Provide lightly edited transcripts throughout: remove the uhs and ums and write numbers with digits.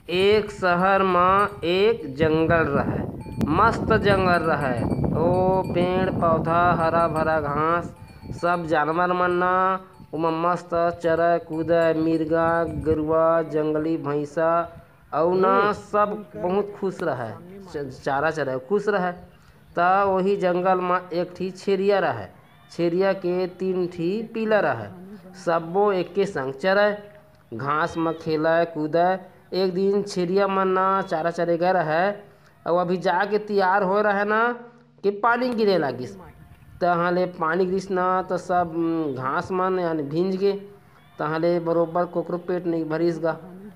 एक शहर में एक जंगल रहे। मस्त जंगल रहे। ओ पेड़ पौधा हरा भरा घास सब जानवर मन ना उमा मस्त चरय कूदय मिर्गा गरुआ जंगली भैंसा और ना सब बहुत खुश रहे। चारा चरय खुश रहे। ता वही जंगल में एक ठी छेरिया रहे। छेरिया के 3 ठी पीला रहे। सबो एक के संग चरय घास में खेलय कूदय। एक दिन छेरिया मन ना चारा चरे गए रहे और अभी जाके तैयार हो रहे ना कि पानी गिरे लागिस। तहाँ ले पानी गिरिस ना तो सब घास मन यानी भींज गे। तहाँ ले बरोबर कोकरो पेट नहीं भरिस गा।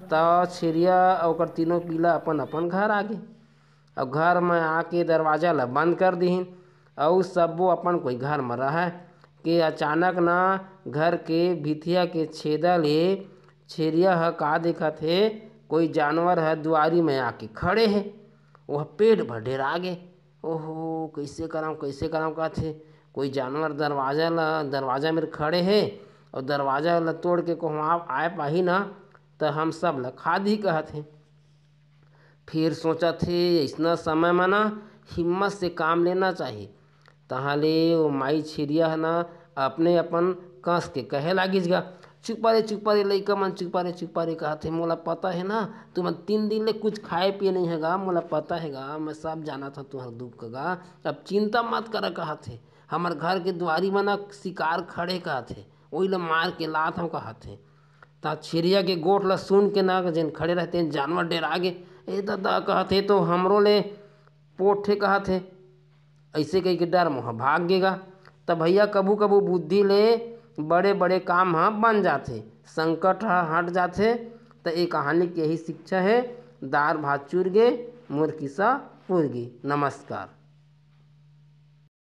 तो छेरिया और तीनों पीला अपन अपन घर आ गए। अब घर में आके दरवाजा ला बंद कर दीहिन और सबो अपन कोई घर में रहे कि अचानक ना घर के भितिया के छेदा ले छेरिया ह का देखत हे कोई जानवर है दुआरी में आके खड़े है। वह पेट भर डेरा गे। ओहो कैसे करम कहथे कोई जानवर दरवाजा में खड़े है और दरवाजा ला तोड़ के कहूँ आए पाही ना तो हम सब ला खा दी कहथे। फिर सोचत हे इतना समय में ना हिम्मत से काम लेना चाहिए। तहाँ ले वो माई छिरिया है ना अपने अपन कस के कहे लागिस गा चुप रे लइका मन चुप रे कहथे मोला पता है ना तुम 3 दिन ले कुछ खाए पिए नहीं है गा मोला पता है गा मैं सब जाना था तुहर दुख का गा। अब चिंता मत कर कहथे हमार घर के दुआरी में ना शिकार खड़े कहथे वही ला मार के लात हम कहथे। ता छिरिया के गोठ ला सुन के ना जेन खड़े रहते जानवर डेरा गे। ए दादा कहथे तो हमरो ले पोठे कहथे ऐसे कही के डर मोह भाग गेगा। तब भैया कभू कभू बुद्धि ले बड़े बड़े काम ह बन जाथे संकट ह हट जाथे। तो ये कहानी की यही शिक्षा है। दार भात चूर गे मोर किस्सा पूर गे। नमस्कार।